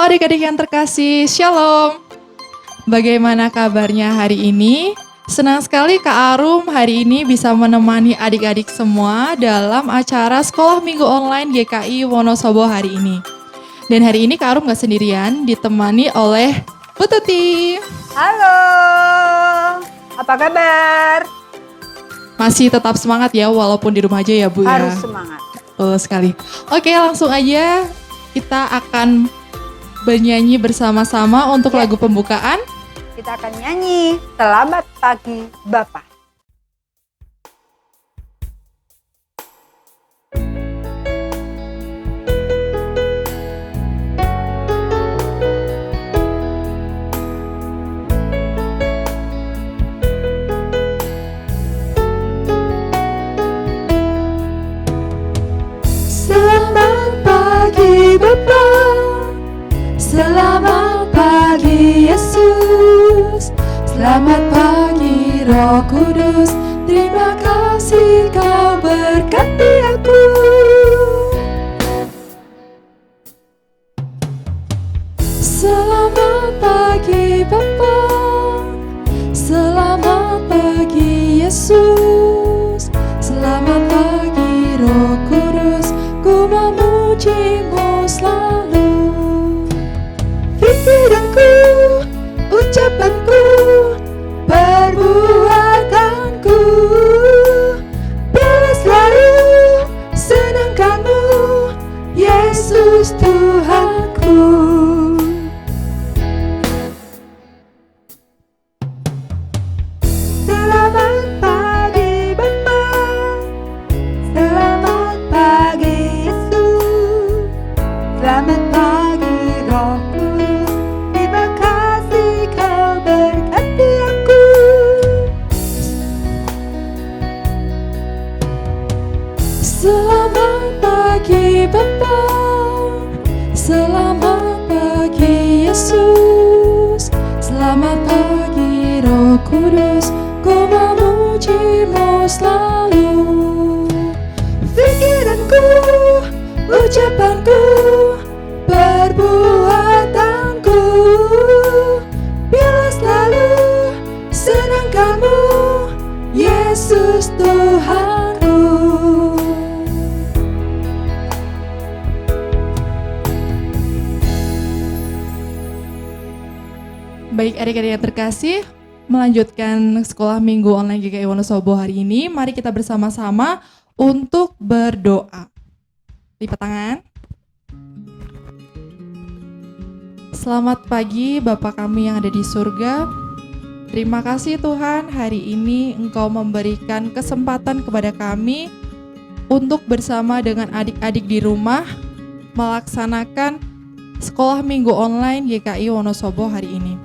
adik-adik yang terkasih, Shalom. Bagaimana kabarnya hari ini? Senang sekali Kak Arum hari ini bisa menemani adik-adik semua dalam acara Sekolah Minggu Online GKI Wonosobo hari ini. Dan hari ini Kak Arum gak sendirian, ditemani oleh Bu Tuti. Halo, apa kabar? Masih tetap semangat ya, walaupun di rumah aja ya Bu ya. Harus semangat. Betul sekali. Oke, langsung aja kita akan bernyanyi bersama-sama untuk lagu pembukaan. Kita akan nyanyi Selamat Pagi Bapak. Selamat pagi Bapa, selamat pagi Yesus, selamat pagi Roh Kudus, terima kasih Kau berkati aku. Selamat pagi Bapa, selamat pagi Yesus, selamat pagi Roh Kudus, ku memuji-Mu selalu. Pikiranku, ucapanku, perbuatanku, biar selalu senangkan-Mu, Yesus Tuhanku. Selamat pagi Bapa, selamat pagi Yesus, selamat pagi Roh Kudus, terima kasih Kau berkati aku. Selamat pagi Bapa, selamat pagi Yesus, selamat pagi Roh Kudus, ku memuji-Mu selalu. Pikiranku, ucapanku, perbuatanku, biar selalu senangkan-Mu, Yesus Tuhanku. Baik adik-adik yang terkasih, melanjutkan Sekolah Minggu Online GKI Wonosobo hari ini, mari kita bersama-sama untuk berdoa. Lipat tangan. Selamat pagi Bapa kami yang ada di surga. Terima kasih Tuhan, hari ini Engkau memberikan kesempatan kepada kami untuk bersama dengan adik-adik di rumah melaksanakan Sekolah Minggu Online GKI Wonosobo hari ini.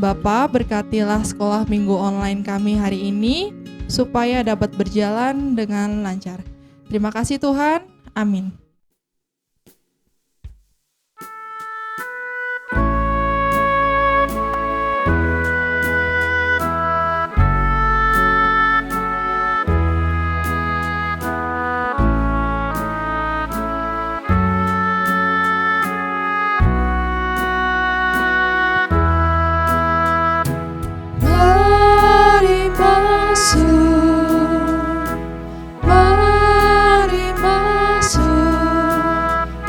Bapa, berkatilah Sekolah Minggu Online kami hari ini supaya dapat berjalan dengan lancar. Terima kasih Tuhan, amin. Mari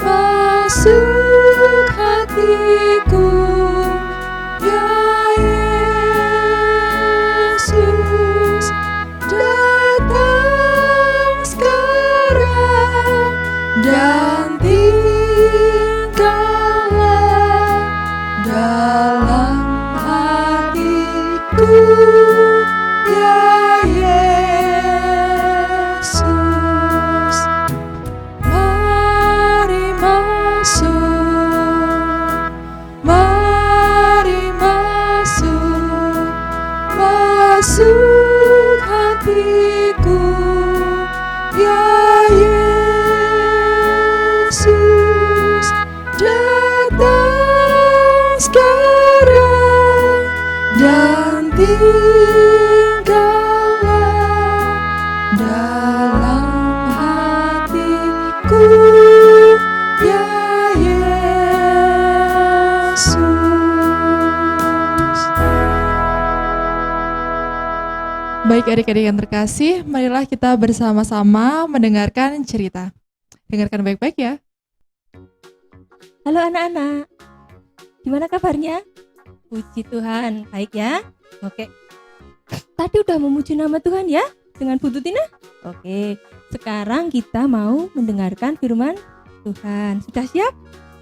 masuk hatiku, ya Yesus, datang sekarang dan tinggallah dalam hatiku, ya Yesus. Mari masuk hatiku, ya Yesus, datang sekarang dan tinggallah dalam hatiku, ya Yesus. Baik adik-adik yang terkasih, marilah kita bersama-sama mendengarkan cerita. Dengarkan baik-baik ya. Halo anak-anak, gimana kabarnya? Puji Tuhan, baik ya? Oke, tadi udah memuji nama Tuhan ya dengan Bu Tutina? Oke, sekarang kita mau mendengarkan firman Tuhan. Sudah siap?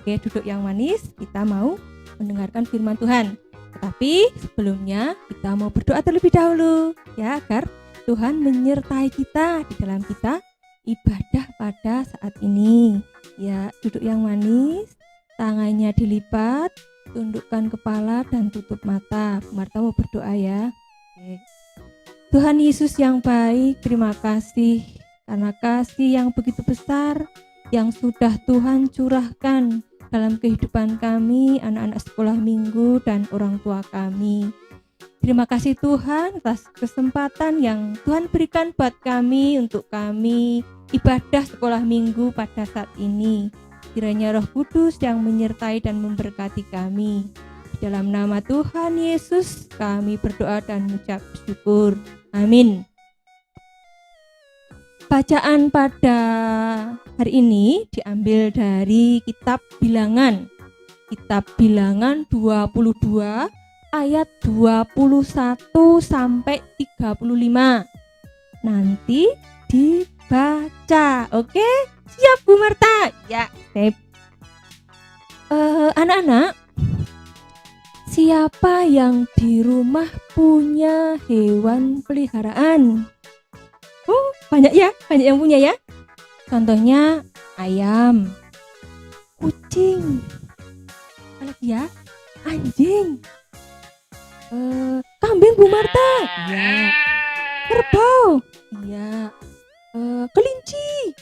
Oke, duduk yang manis, kita mau mendengarkan firman Tuhan. Tetapi sebelumnya kita mau berdoa terlebih dahulu ya, agar Tuhan menyertai kita di dalam kita ibadah pada saat ini. Ya, duduk yang manis, tangannya dilipat, tundukkan kepala dan tutup mata. Bu Marta mau berdoa ya. Oke. Tuhan Yesus yang baik, terima kasih karena kasih yang begitu besar yang sudah Tuhan curahkan dalam kehidupan kami, anak-anak sekolah minggu dan orang tua kami. Terima kasih Tuhan atas kesempatan yang Tuhan berikan buat kami untuk kami ibadah sekolah minggu pada saat ini. Kiranya Roh Kudus yang menyertai dan memberkati kami. Di dalam nama Tuhan Yesus kami berdoa dan mengucap syukur. Amin. Bacaan pada hari ini diambil dari kitab Bilangan. Kitab Bilangan 22 ayat 21 sampai 35. Nanti dibaca. Oke? Siap Bu Marta? Ya, siap. Anak-anak, siapa yang di rumah punya hewan peliharaan? Oh, banyak ya, banyak yang punya ya. Contohnya ayam, kucing, apalagi ya, anjing, kambing Bu Marta, iya, kerbau, iya, kelinci,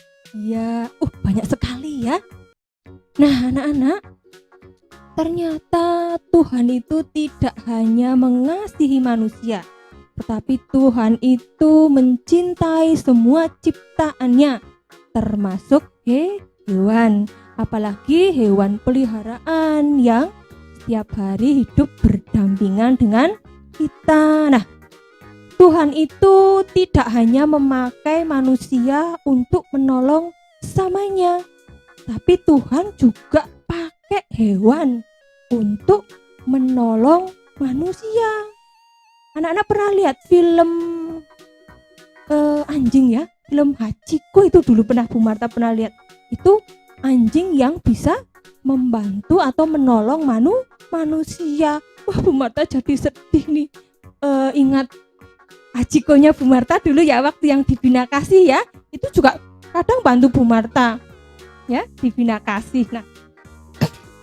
iya, banyak sekali ya. Nah anak-anak, ternyata Tuhan itu tidak hanya mengasihi manusia, tetapi Tuhan itu mencintai semua ciptaannya, termasuk hewan, apalagi hewan peliharaan yang setiap hari hidup berdampingan dengan kita. Nah, Tuhan itu tidak hanya memakai manusia untuk menolong sesamanya, tapi Tuhan juga pakai hewan untuk menolong manusia. Anak-anak pernah lihat film anjing ya, film Hachiko itu dulu pernah Bu Marta pernah lihat. Itu anjing yang bisa membantu atau menolong manusia. Wah, Bu Marta jadi sedih nih. Ingat Hachikonya Bu Marta dulu ya, waktu yang di Bina Kasih ya, itu juga kadang bantu Bu Marta ya di Bina Kasih. Nah,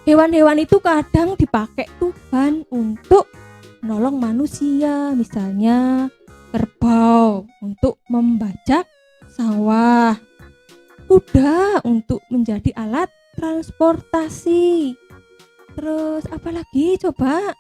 hewan-hewan itu kadang dipakai Tuhan untuk menolong manusia, misalnya kerbau untuk membajak sawah, kuda untuk menjadi alat transportasi, terus apalagi coba,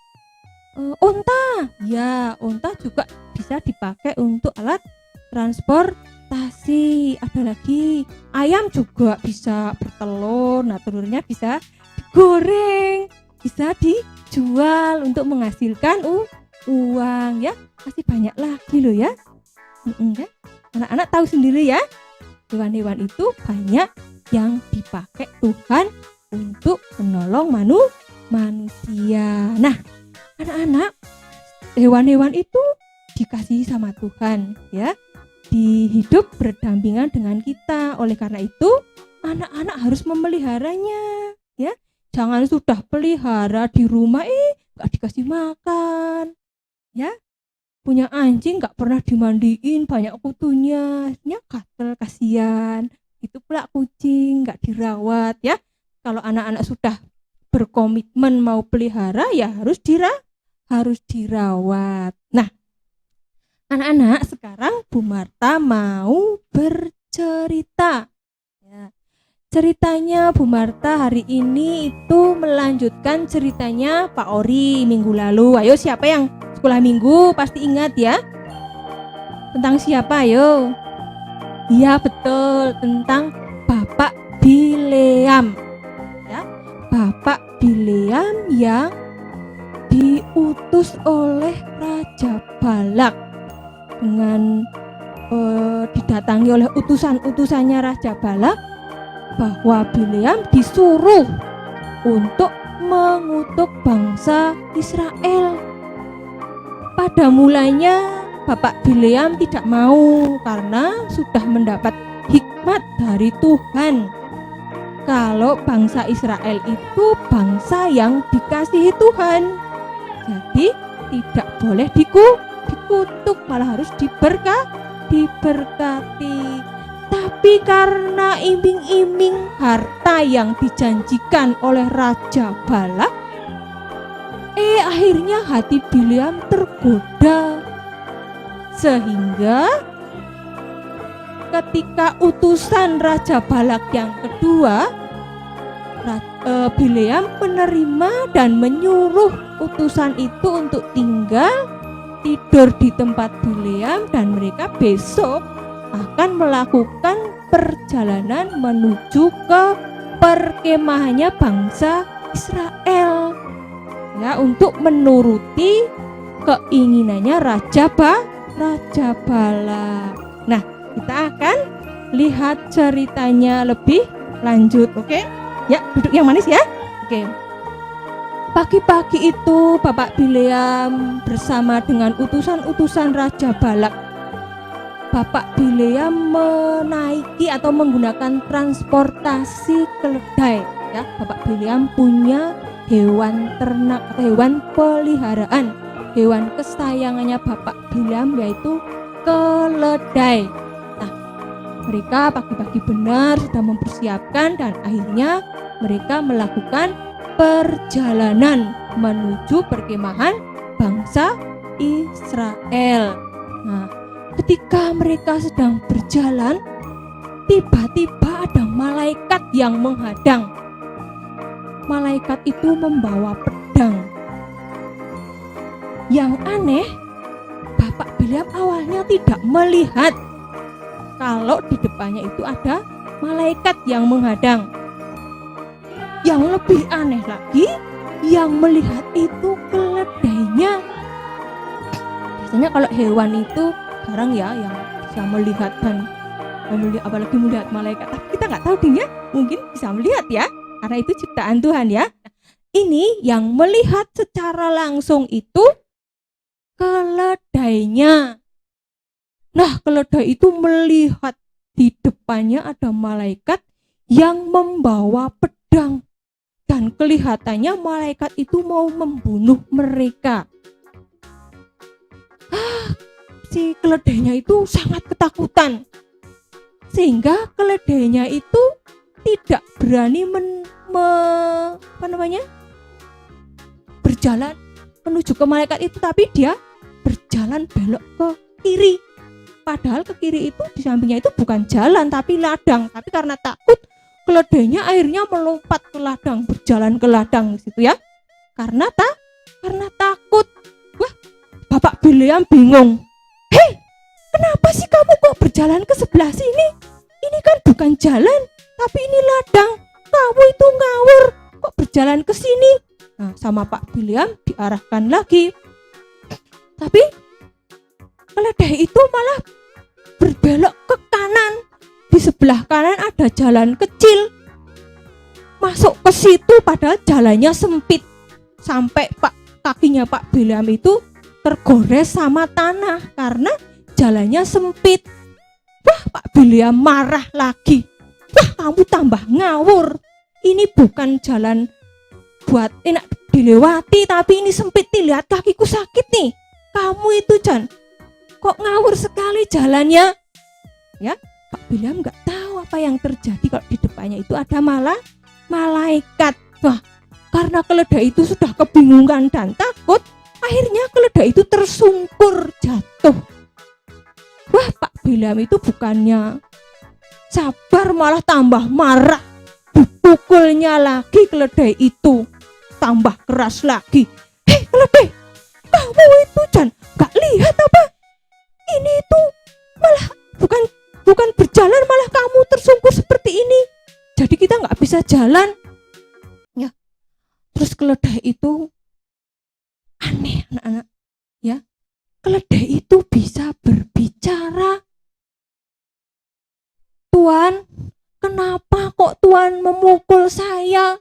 onta, ya onta juga bisa dipakai untuk alat transportasi. Ada lagi ayam juga bisa bertelur, nah telurnya bisa digoreng, bisa dijual untuk menghasilkan uang ya. Masih banyak lagi loh ya. Ya. Anak-anak tahu sendiri ya, hewan-hewan itu banyak yang dipakai Tuhan untuk menolong manusia. Nah, anak-anak, hewan-hewan itu dikasihi sama Tuhan ya, hidup berdampingan dengan kita. Oleh karena itu, anak-anak harus memeliharanya ya. Jangan sudah pelihara di rumah gak dikasih makan ya. Punya anjing gak pernah dimandiin, banyak kutunya, gatel, kasihan. Itu pula kucing gak dirawat ya. Kalau anak-anak sudah berkomitmen mau pelihara ya harus dirawat. Nah, anak-anak, sekarang Bu Marta mau bercerita ya. Ceritanya Bu Marta hari ini itu melanjutkan ceritanya Pak Ori minggu lalu. Ayo, siapa yang sekolah minggu pasti ingat ya. Tentang siapa ayo? Iya betul, tentang Bapak Bileam ya. Bapak Bileam yang diutus oleh Raja Balak dengan didatangi oleh utusan-utusannya Raja Balak, bahwa Bileam disuruh untuk mengutuk bangsa Israel. Pada mulanya Bapak Bileam tidak mau karena sudah mendapat hikmat dari Tuhan kalau bangsa Israel itu bangsa yang dikasihi Tuhan. Jadi tidak boleh dikutuk, malah harus diberkati. Tapi karena iming-iming harta yang dijanjikan oleh Raja Balak, akhirnya hati Bileam tergoda, sehingga ketika utusan Raja Balak yang kedua, Bileam menerima dan menyuruh utusan itu untuk tidur di tempat Bileam, dan mereka besok akan melakukan perjalanan menuju ke perkemahannya bangsa Israel, ya, untuk menuruti keinginannya Raja Balak. Nah, kita akan lihat ceritanya lebih lanjut, oke? Ya, duduk yang manis ya. Oke. Pagi-pagi itu Bapak Bileam bersama dengan utusan-utusan Raja Balak. Bapak Bileam menaiki atau menggunakan transportasi keledai, ya. Bapak Bileam punya hewan ternak atau hewan peliharaan, hewan kesayangannya Bapak Bileam, yaitu keledai. Nah, mereka pagi-pagi benar sudah mempersiapkan, dan akhirnya mereka melakukan perjalanan menuju perkemahan bangsa Israel. Nah, ketika mereka sedang berjalan, tiba-tiba ada malaikat yang menghadang. Malaikat itu membawa pedang. Yang aneh, Bapak Bileam awalnya tidak melihat kalau di depannya itu ada malaikat yang menghadang. Yang lebih aneh lagi, yang melihat itu keledainya. Biasanya kalau hewan itu jarang ya yang bisa melihat dan apalagi melihat malaikat. Tapi kita nggak tahu dia mungkin bisa melihat ya, karena itu ciptaan Tuhan ya. Ini yang melihat secara langsung itu keledainya. Nah, keledai itu melihat di depannya ada malaikat yang membawa pedang, dan kelihatannya malaikat itu mau membunuh mereka. Si keledainya itu sangat ketakutan, sehingga keledainya itu tidak berani berjalan menuju ke malaikat itu, tapi dia berjalan belok ke kiri. Padahal ke kiri itu di sampingnya itu bukan jalan tapi ladang, tapi karena takut keledainya akhirnya melompat ke ladang, berjalan ke ladang di situ ya. Karena takut. Wah, Bapak Bileam bingung. Hei, kenapa sih kamu kok berjalan ke sebelah sini? Ini kan bukan jalan, tapi ini ladang. Kamu itu ngawur, kok berjalan ke sini? Nah, sama Pak Bileam diarahkan lagi. Tapi keledai itu malah berbelok ke kanan. Di sebelah kanan ada jalan kecil. Masuk ke situ padahal jalannya sempit. Sampai kakinya Pak Bileam itu tergores sama tanah karena jalannya sempit. Wah, Pak Bileam marah lagi. Wah, kamu tambah ngawur. Ini bukan jalan buat enak dilewati, tapi ini sempit nih, lihat kakiku sakit nih. Kamu itu kok ngawur sekali jalannya. Ya, Pak Bileam nggak tahu apa yang terjadi kalau di depannya itu ada malaikat. Wah, karena keledai itu sudah kebingungan dan takut, akhirnya keledai itu tersungkur jatuh. Wah, Pak Bileam itu bukannya sabar malah tambah marah. Dipukulnya lagi keledai itu, tambah keras lagi. Hei keledai, kamu itu gak lihat apa? Ini itu malah bukan berjalan, malah kamu tersungkur seperti ini. Jadi kita gak bisa jalan. Ya, terus keledai itu aneh anak-anak. Ya, keledai itu bisa berbicara. Tuan, kenapa kok Tuan memukul saya?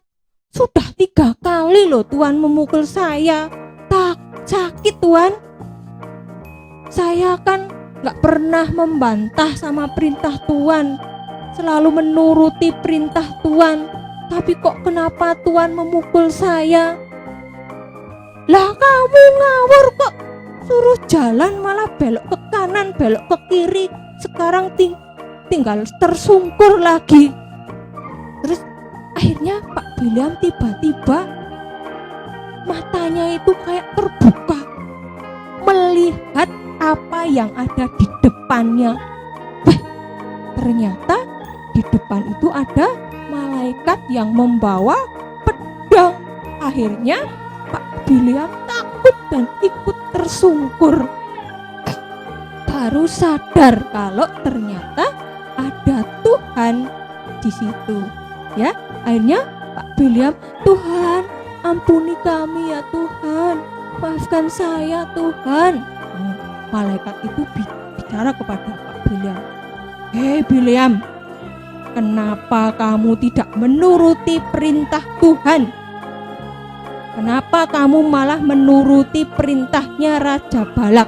Sudah 3 kali loh Tuan memukul saya. Tak sakit Tuan. Saya kan gak pernah membantah sama perintah Tuan, selalu menuruti perintah Tuan. Tapi kok kenapa Tuan memukul saya? Lah kamu ngawur kok, suruh jalan malah belok ke kanan, belok ke kiri. Sekarang tinggal tersungkur lagi. Terus akhirnya Pak William tiba-tiba matanya itu kayak terbuka, melihat apa yang ada di depannya. Ternyata di depan itu ada malaikat yang membawa pedang. Akhirnya Pak William takut dan ikut tersungkur. Baru sadar kalau ternyata ada Tuhan di situ. Ya, akhirnya Pak William, Tuhan, ampuni kami ya Tuhan, maafkan saya Tuhan. Malaikat itu bicara kepada Pak William, hei William, kenapa kamu tidak menuruti perintah Tuhan? Kenapa kamu malah menuruti perintahnya Raja Balak?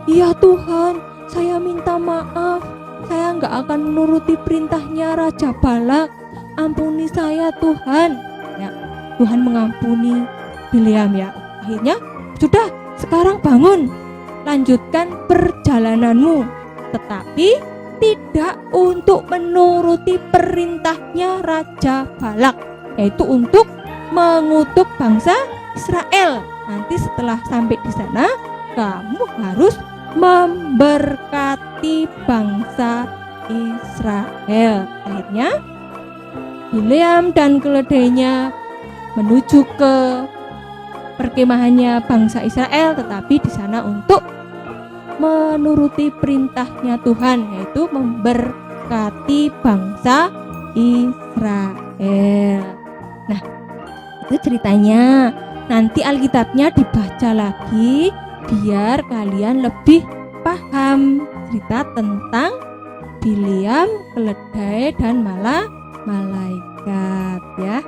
Iya Tuhan, saya minta maaf, saya nggak akan menuruti perintahnya Raja Balak. Ampuni saya Tuhan. Ya, Tuhan mengampuni William ya. Akhirnya sudah, sekarang bangun, lanjutkan perjalananmu. Tetapi tidak untuk menuruti perintahnya Raja Balak, yaitu untuk mengutuk bangsa Israel. Nanti setelah sampai di sana, kamu harus memberkati bangsa Israel. Akhirnya William dan keledainya menuju ke perkemahannya bangsa Israel, tetapi di sana untuk menuruti perintahnya Tuhan, yaitu memberkati bangsa Israel. Nah, itu ceritanya. Nanti Alkitabnya dibaca lagi biar kalian lebih paham cerita tentang William, keledai, dan malaikat ya.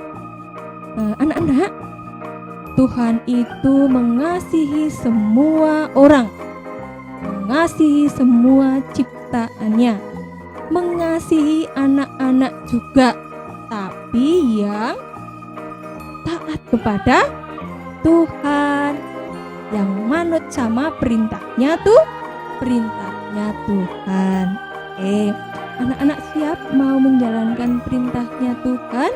Anak-anak, Tuhan itu mengasihi semua orang, mengasihi semua ciptaannya, mengasihi anak-anak juga, tapi yang taat kepada Tuhan, yang manut sama perintahnya Tuhan. Anak-anak siap mau menjalankan perintahnya Tuhan?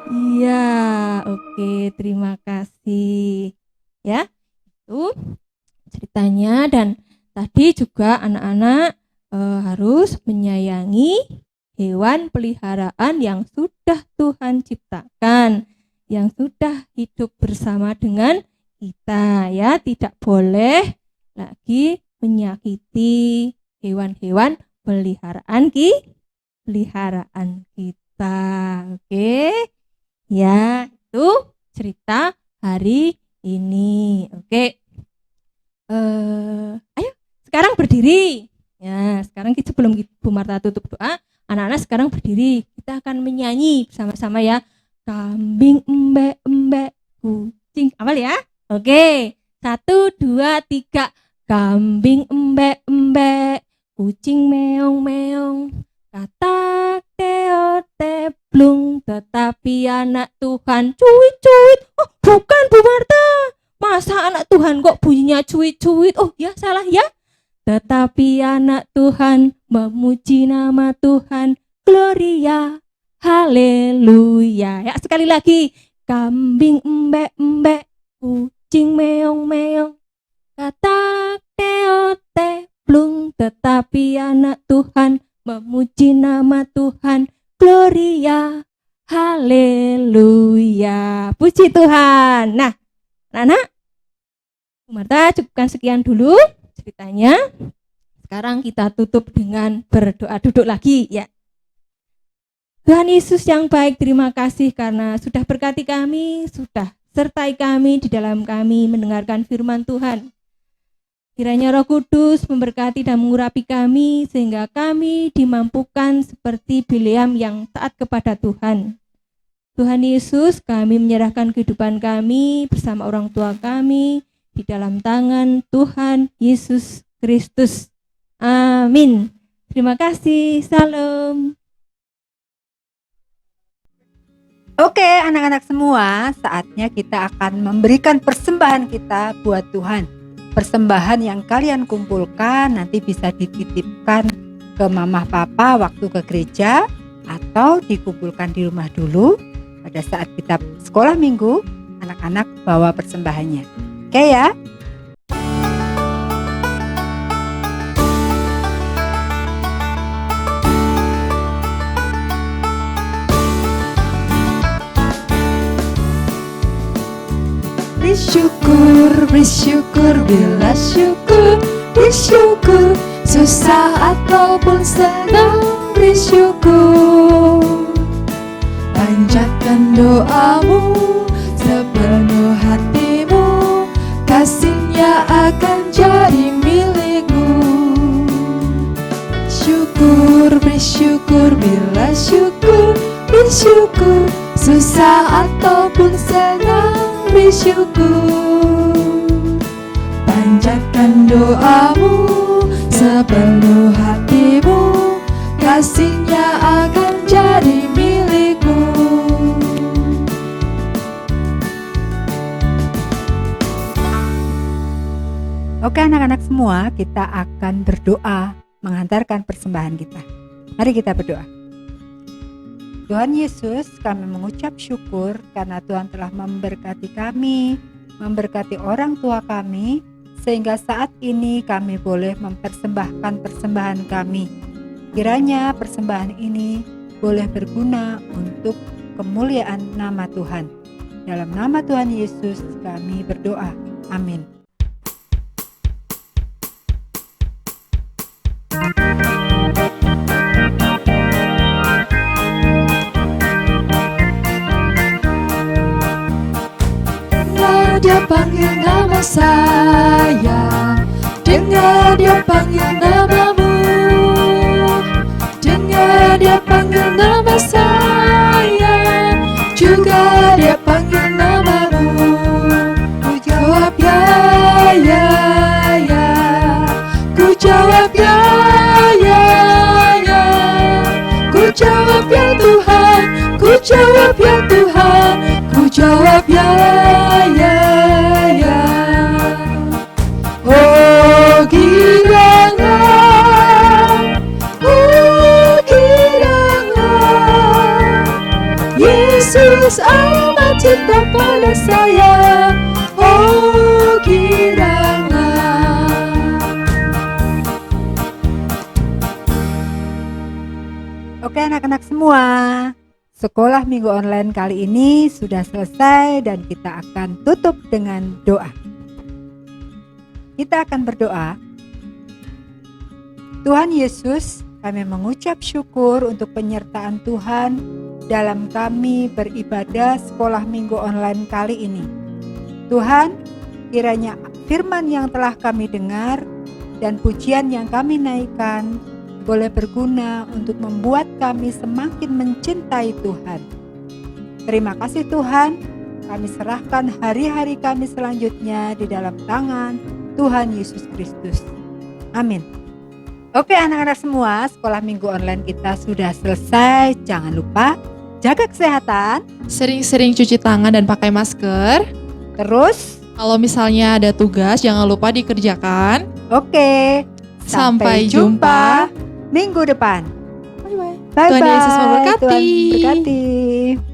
Iya, oke, terima kasih ya. Itu ceritanya. Dan tadi juga anak-anak harus menyayangi hewan peliharaan yang sudah Tuhan ciptakan, yang sudah hidup bersama dengan kita ya. Tidak boleh lagi menyakiti hewan-hewan peliharaan kita. Oke ya, itu cerita hari ini. Oke, ayo sekarang berdiri ya. Sekarang kita, sebelum Bu Marta tutup doa, anak-anak sekarang berdiri, kita akan menyanyi bersama-sama ya. Kambing embe-embe, kucing, awal ya. Oke, 1, 2, 3. Kambing embe-embe, kucing meong-meong, katak teote blung, tetapi anak Tuhan cuit-cuit. Oh, bukan Bu Marta, masa anak Tuhan kok bunyinya cuit-cuit? Oh ya, salah ya. Tetapi anak Tuhan memuji nama Tuhan, Gloria, haleluya. Ya, sekali lagi. Kambing embe-embe, kucing meong-meong, katak teote blung, tetapi anak Tuhan memuji nama Tuhan, Gloria, haleluya. Puji Tuhan. Nah, anak-anak, Bu Marta cukupkan sekian dulu ceritanya. Sekarang kita tutup dengan berdoa. Duduk lagi ya. Tuhan Yesus yang baik, terima kasih karena sudah berkati kami, sudah sertai kami di dalam kami mendengarkan firman Tuhan. Kiranya Roh Kudus memberkati dan mengurapi kami sehingga kami dimampukan seperti Bileam yang taat kepada Tuhan. Tuhan Yesus, kami menyerahkan kehidupan kami bersama orang tua kami di dalam tangan Tuhan Yesus Kristus. Amin. Terima kasih. Salam. Oke, anak-anak semua, saatnya kita akan memberikan persembahan kita buat Tuhan. Persembahan yang kalian kumpulkan nanti bisa dititipkan ke mama papa waktu ke gereja atau dikumpulkan di rumah dulu. Pada saat kita sekolah minggu, anak-anak bawa persembahannya. Oke ya? Bersyukur, bila syukur, bersyukur, susah ataupun senang, bersyukur. Panjatkan doamu sepenuh hatimu, kasihnya akan jadi milikmu. Syukur, bersyukur, bila syukur, bersyukur, susah ataupun senang, bersyukur. Panjatkan doamu sepenuh hatimu, kasihnya akan jadi milikmu. Oke anak-anak semua, kita akan berdoa mengantarkan persembahan kita. Mari kita berdoa. Tuhan Yesus, kami mengucap syukur karena Tuhan telah memberkati kami, memberkati orang tua kami, sehingga saat ini kami boleh mempersembahkan persembahan kami. Kiranya persembahan ini boleh berguna untuk kemuliaan nama Tuhan. Dalam nama Tuhan Yesus kami berdoa. Amin. Dia panggil nama saya, dengar dia panggil namamu, dengar dia panggil nama saya, juga dia panggil namamu. Ku jawab ya, ya, ya, ku jawab ya, ya, ya, ku jawab ya Tuhan, ku jawab ya Tuhan, ku jawab ya, ya. Oh kiranya Yesus amat cinta pada saya. Oh kiranya. Oke anak-anak semua, sekolah minggu online kali ini sudah selesai dan kita akan tutup dengan doa. Kita akan berdoa. Tuhan Yesus, kami mengucap syukur untuk penyertaan Tuhan dalam kami beribadah sekolah minggu online kali ini. Tuhan, kiranya firman yang telah kami dengar dan pujian yang kami naikkan boleh berguna untuk membuat kami semakin mencintai Tuhan. Terima kasih Tuhan, kami serahkan hari-hari kami selanjutnya di dalam tangan Tuhan Yesus Kristus. Amin. Oke anak-anak semua, sekolah minggu online kita sudah selesai. Jangan lupa jaga kesehatan, Sering-sering cuci tangan dan pakai masker. terus Kalau misalnya ada tugas jangan lupa dikerjakan. oke. Sampai jumpa minggu depan. Bye bye. Bye-bye. Tuhan Yesus memberkati. Tuhan berkati.